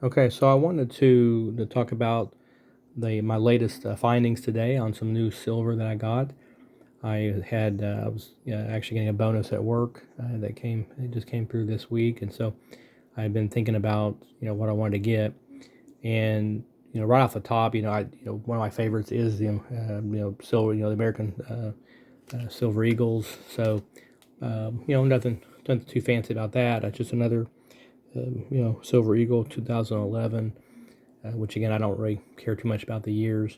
Okay, so I wanted to talk about my latest findings today on some new silver that I got. I was actually getting a bonus at work it just came through this week, and so I've been thinking about what I wanted to get, and right off the top, one of my favorites is the silver, the American Silver Eagles. So nothing too fancy about that. It's just another Silver Eagle 2011. Which again I don't really care too much about the years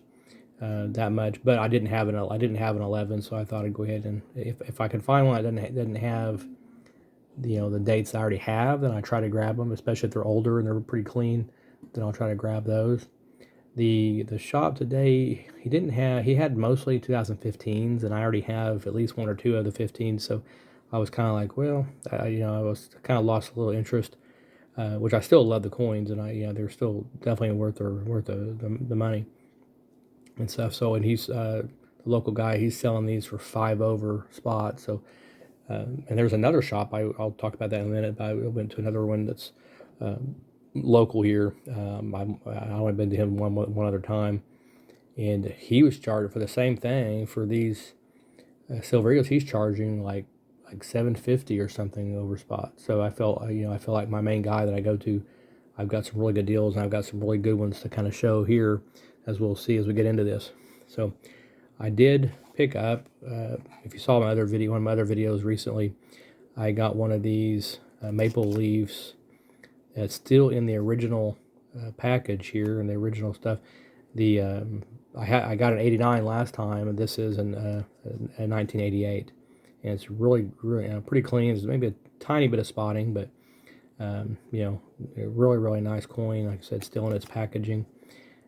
that much, but I didn't have an 11, so I thought I'd go ahead and if I could find one that doesn't have the dates I already have, then I try to grab them, especially if they're older and they're pretty clean. Then I'll try to grab those. The shop today, he had mostly 2015s, and I already have at least one or two of the 15s, so I was kind of like, well, I was kind of lost a little interest, which I still love the coins, and they're still definitely worth the money and stuff. So, and he's the local guy. He's selling these for 5 over spot. So, and there's another shop. I'll talk about that in a minute. But I went to another one that's local here. I only been to him one other time, and he was charged for the same thing for these Silver Eagles. He's charging like 750 or something over spot. So I feel like my main guy that I go to, I've got some really good deals, and I've got some really good ones to kind of show here, as we'll see as we get into this. So I did pick up, if you saw one of my other videos recently, I got one of these maple leaves. It's still in the original package here, and the original stuff. The I got an 89 last time, and this is a 1988, and it's really pretty clean. There's maybe a tiny bit of spotting, but a really nice coin. Like I said, still in its packaging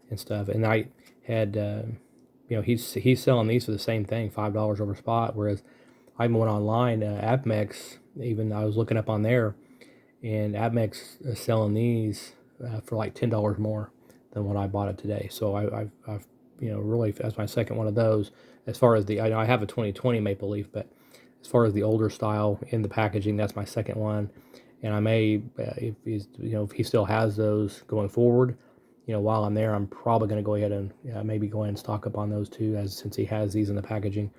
and stuff. And I had he's selling these for the same thing, $5 over spot, whereas I went online, AppMex. Even I was looking up on there, and AppMex is selling these for like $10 more than what I bought it today. So I've really, that's my second one of those. As far as I have a 2020 Maple Leaf, but as far as the older style in the packaging, that's my second one. And I may, if he still has those going forward, while I'm there, I'm probably going to go ahead and maybe go ahead and stock up on those too, since he has these in the packaging,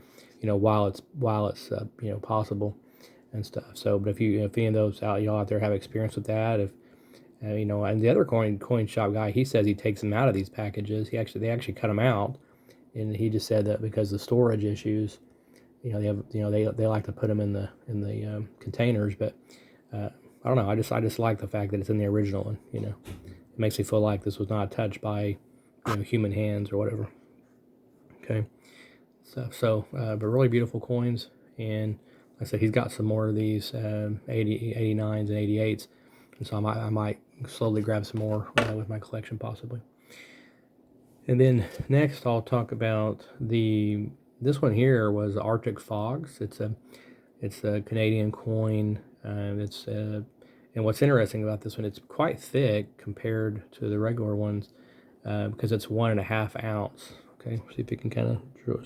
while it's possible and stuff. So, but if any of those y'all out there have experience with that, if and the other coin shop guy, he says he takes them out of these packages. They actually cut them out, and he just said that because of storage issues, they like to put them in the containers. But I don't know. I just like the fact that it's in the original, and it makes me feel like this was not touched by human hands or whatever. Okay, but really beautiful coins, and like I said, he's got some more of these 89s and 88s, and so I might slowly grab some more with my collection possibly. And then next I'll talk about this one here was Arctic Fogs. It's a Canadian coin. And what's interesting about this one, it's quite thick compared to the regular ones because it's 1.5 ounce. Okay, see if you can kind of show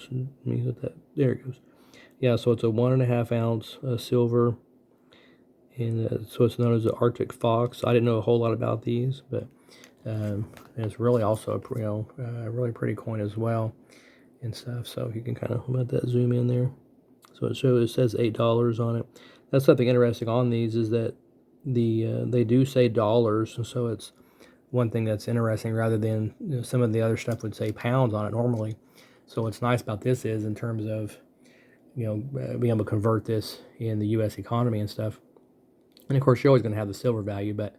me with that. There it goes. Yeah, so it's a 1.5 ounce silver, and so it's known as the Arctic Fox. I didn't know a whole lot about these, but it's really also a really pretty coin as well and stuff. So you can kind of let that zoom in there. So it says $8 on it. That's something interesting on these, is that they do say dollars, and so it's one thing that's interesting rather than some of the other stuff would say pounds on it normally. So what's nice about this is in terms of being able to convert this in the U.S. economy and stuff. And of course, you're always going to have the silver value, but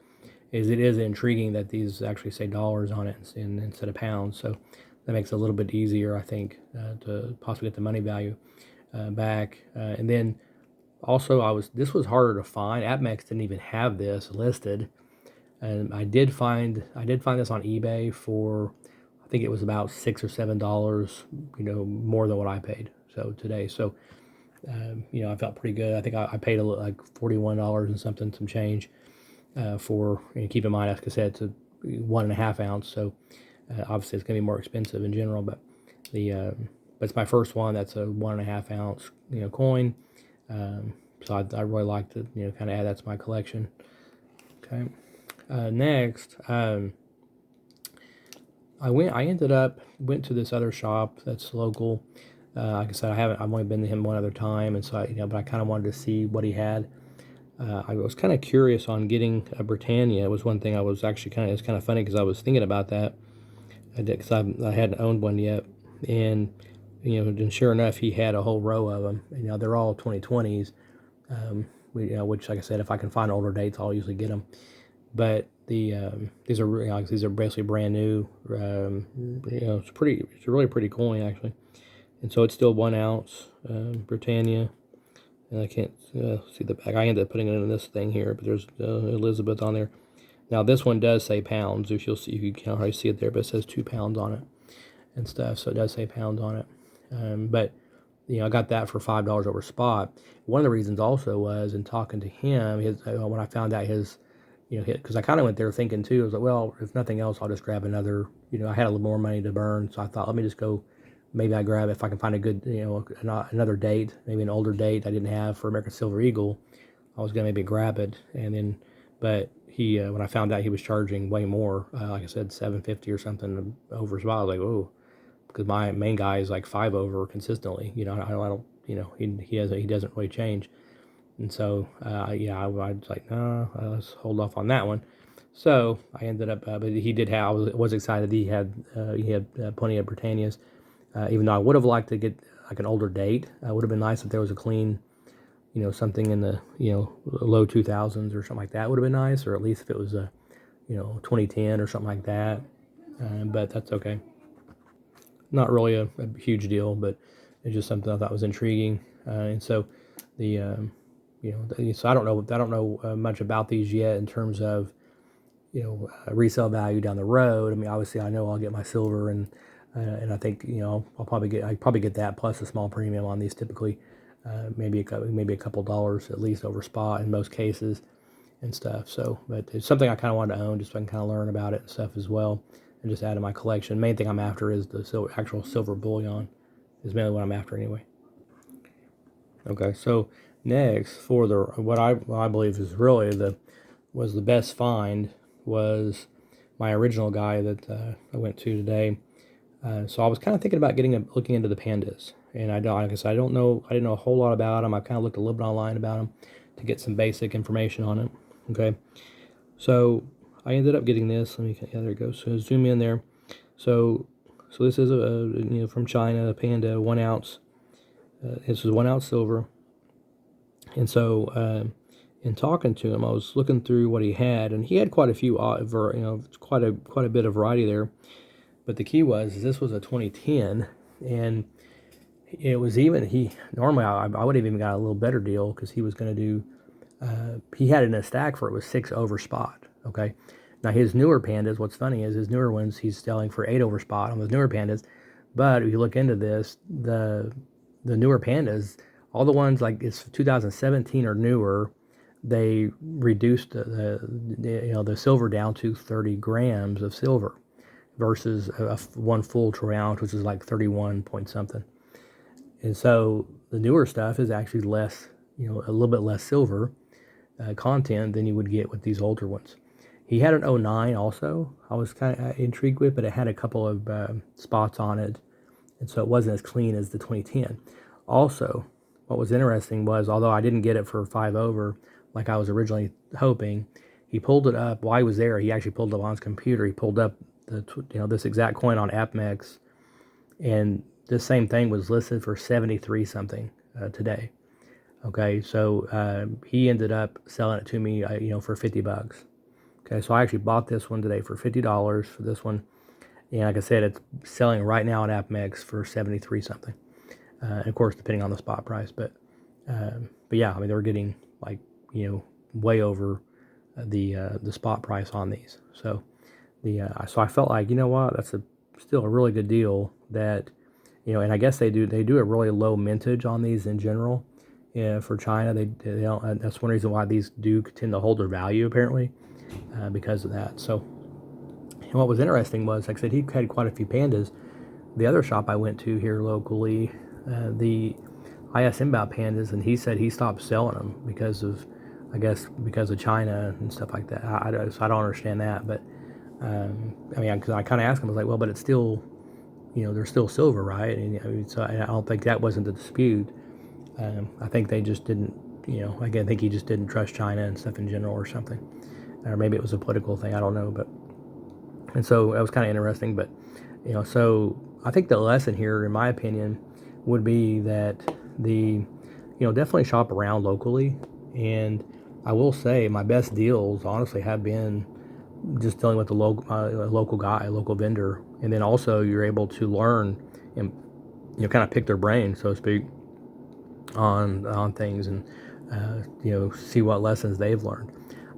it is intriguing that these actually say dollars on it instead of pounds. So that makes it a little bit easier, I think, to possibly get the money value back. And then also, this was harder to find. AppMex didn't even have this listed, and I did find this on eBay for, I think it was about $6 or $7, more than what I paid. So today, I felt pretty good. I think I paid like $41 and some change for. And keep in mind, as I said, it's a 1.5 ounce, so obviously it's going to be more expensive in general. But but it's my first one that's a 1.5 ounce coin. So I really like to kind of add that to my collection. Okay, Next, I ended up went to this other shop that's local. Like I said, I've only been to him one other time, and so but I kind of wanted to see what he had. I was kind of curious on getting a Britannia. It was one thing I was actually it's kind of funny because I was thinking about that. I did because I hadn't owned one yet, and and sure enough, he had a whole row of them. They're all 2020s. Which, like I said, if I can find older dates, I'll usually get them. But these are basically brand new. It's a really pretty coin actually, and so it's still 1 ounce Britannia. And I can't see the back. I ended up putting it in this thing here, but there's Elizabeth on there. Now this one does say pounds. If you'll see, you can't hardly see it there, but it says 2 pounds on it and stuff. So it does say pounds on it. But I got that for $5 over spot. One of the reasons also was in talking to him, when I found out his, because I kind of went there thinking too. I was like, well, if nothing else, I'll just grab another. I had a little more money to burn, so I thought, let me just go. Maybe I grab if I can find a good, another date, maybe an older date I didn't have for American Silver Eagle. I was gonna maybe grab it, and then, but he, when I found out he was charging way more, like I said, 750 or something over spot, I was like, oh, because my main guy is like 5 over consistently. I don't, he doesn't really change. And so, I was like, no, let's hold off on that one. So I ended up, but he did have. I was excited. He had plenty of Britannias. Even though I would have liked to get like an older date, it would have been nice if there was a clean, something in the low 2000s or something like that would have been nice, or at least if it was a 2010 or something like that. But that's okay. Not really a huge deal, but it's just something I thought was intriguing. And so the so I don't know much about these yet in terms of resale value down the road. I mean, obviously I know I'll get my silver and I think I probably get that plus a small premium on these typically, maybe a couple dollars at least over spot in most cases and stuff. So, but it's something I kind of wanted to own just so I can kind of learn about it and stuff as well, and just add to my collection. Main thing I'm after is the actual silver bullion, is mainly what I'm after anyway. Okay, so next for what I believe is really was the best find was my original guy that I went to today. So I was kind of thinking about looking into the pandas, and like I said, I didn't know a whole lot about them. I kind of looked a little bit online about them to get some basic information on it. Okay, so I ended up getting this. There it goes. So zoom in there. So this is from China, a Panda, 1 ounce. This is 1 ounce silver, and so in talking to him, I was looking through what he had, and he had quite a few, quite a bit of variety there. But the key was this was a 2010, and it was he normally I would have even got a little better deal because he was going to do. He had it in a stack for it was 6 over spot. Okay, now his newer pandas. What's funny is his newer ones he's selling for 8 over spot on those newer pandas. But if you look into this, the newer pandas, all the ones like it's 2017 or newer, they reduced the silver down to 30 grams of silver versus one full troy ounce, which is like 31 point something. And so the newer stuff is actually less, a little bit less silver content than you would get with these older ones. He had an '09 also. I was kind of intrigued with, but it had a couple of spots on it, and so it wasn't as clean as the 2010. Also, what was interesting was, although I didn't get it for 5 over like I was originally hoping, he pulled it up while he was there. He actually pulled it up on his computer. He pulled up this exact coin on AppMex, and this same thing was listed for 73 something today. Okay, so he ended up selling it to me, for $50. Okay, so I actually bought this one today for $50 for this one, and like I said, it's selling right now on AppMex for 73 something. And of course, depending on the spot price, but yeah, I mean they were getting like way over the spot price on these. So so I felt like what, that's still a really good deal that and I guess they do a really low mintage on these in general. For China, they don't. That's one reason why these do tend to hold their value apparently, because of that. So, and what was interesting was, like I said, he had quite a few pandas. The other shop I went to here locally, the IS inbound pandas, and he said he stopped selling them because of I guess because of China and stuff like that. So I don't understand that, but I mean, because I kind of asked him, I was like, well, but it's still, there's still silver, right? And so I don't think that wasn't the dispute. I think they just didn't, again, I think he just didn't trust China and stuff in general or something, or maybe it was a political thing. I don't know, but and so that was kind of interesting. But so I think the lesson here, in my opinion, would be that definitely shop around locally. And I will say my best deals honestly have been just dealing with the local guy, local vendor, and then also you're able to learn and kind of pick their brain, so to speak, on things, and see what lessons they've learned.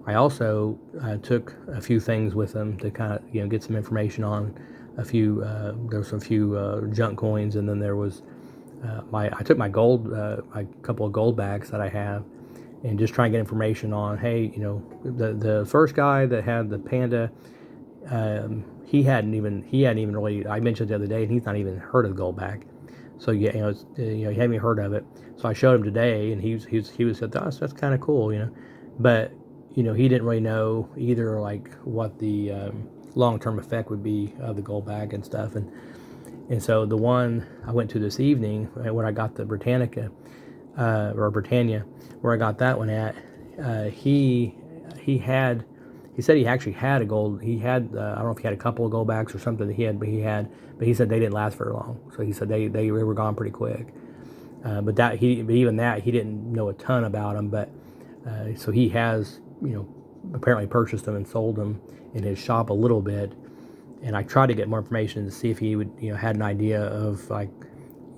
I also took a few things with them to kind of get some information on a few. There's a few junk coins, and then there was I took my gold, a couple of gold bags that I have, and just try and get information on. Hey, the first guy that had the Panda, he hadn't even really. I mentioned the other day, and he's not even heard of the goldback. So yeah, he hadn't even heard of it. So I showed him today, and he was said, that's kind of cool, but he didn't really know either, like what the long term effect would be of the goldback and stuff, and so the one I went to this evening, where I got the Britannica, or Britannia, where I got that one at, he said he actually had a gold. He had I don't know if he had a couple of goldbacks or something that he had, but he said they didn't last very long. So he said they were gone pretty quick. But even that he didn't know a ton about them. But so he has apparently purchased them and sold them in his shop a little bit. And I tried to get more information to see if he would had an idea of, like,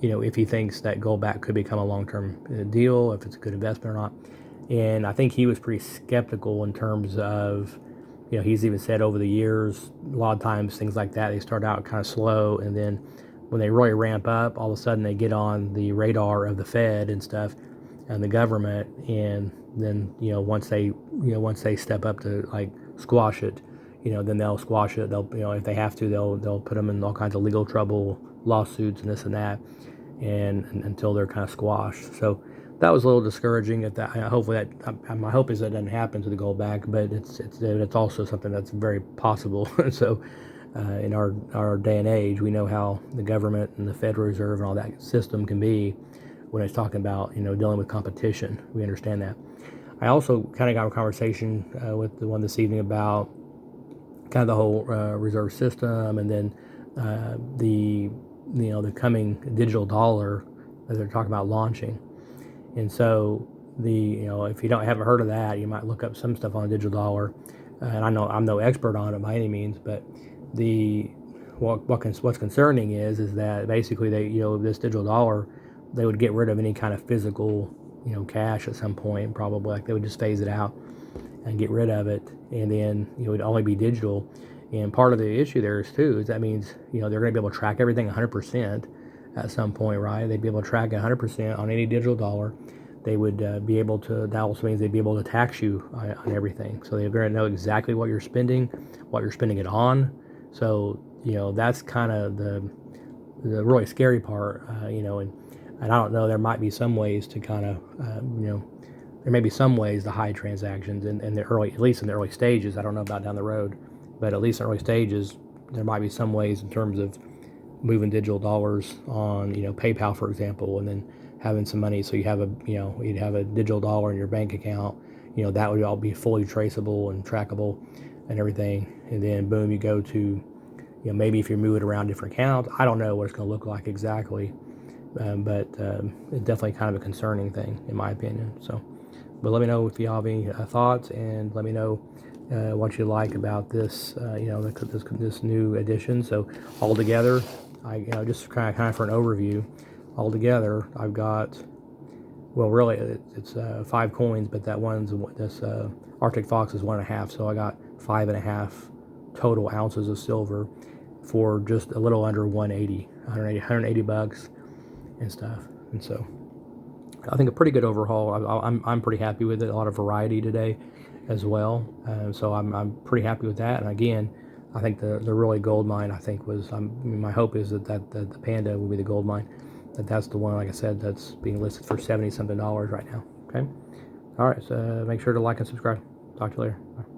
if he thinks that goldback could become a long-term deal, if it's a good investment or not. And I think he was pretty skeptical in terms of, he's even said over the years, a lot of times things like that, they start out kind of slow, and then when they really ramp up, all of a sudden they get on the radar of the Fed and stuff and the government, and then once they step up to, like, squash it, then they'll squash it. They'll, if they have to, they'll put them in all kinds of legal trouble, lawsuits and this and that, and until they're kind of squashed. So that was a little discouraging. At that, hopefully my hope is that doesn't happen to the goldback, but it's also something that's very possible. So in our day and age, we know how the government and the Federal Reserve and all that system can be when it's talking about dealing with competition. We understand that. I also kind of got a conversation with the one this evening about kind of the whole reserve system, and then the coming digital dollar that they're talking about launching. And so if you haven't heard of that, you might look up some stuff on the digital dollar. And I know I'm no expert on it by any means, but what's concerning is that basically they this digital dollar, they would get rid of any kind of physical cash at some point, probably. Like, they would just phase it out and get rid of it, and then it would only be digital. And part of the issue there is that means they're going to be able to track everything 100% at some point, right? They'd be able to track 100% on any digital dollar. They would be able to. That also means they'd be able to tax you on everything. So they're going to know exactly what you're spending it on. So that's kind of the really scary part, and I don't know. There might be some ways to kind of there may be some ways to hide transactions in the early, at least in the early stages. I don't know about down the road, but at least in early stages, there might be some ways in terms of moving digital dollars on, PayPal, for example, and then having some money. So you have you'd have a digital dollar in your bank account. That would all be fully traceable and trackable and everything. And then boom, you go to, maybe if you're moving around different accounts, I don't know what it's going to look like exactly, but it's definitely kind of a concerning thing in my opinion. So. But let me know if you have any thoughts, and let me know what you like about this, this new edition. So altogether, just kind of for an overview, altogether I've got, well, really it's 5 coins, but this Arctic Fox is 1.5, so I got 5.5 total ounces of silver for just a little under 180 bucks and stuff, and so. I think a pretty good overhaul. I'm pretty happy with it. A lot of variety today as well. So I'm pretty happy with that. And again, I think the really gold mine, I think my hope is that the Panda will be the gold mine. That's the one, like I said, that's being listed for $70-something right now. Okay. All right, so make sure to like and subscribe. Talk to you later. Bye.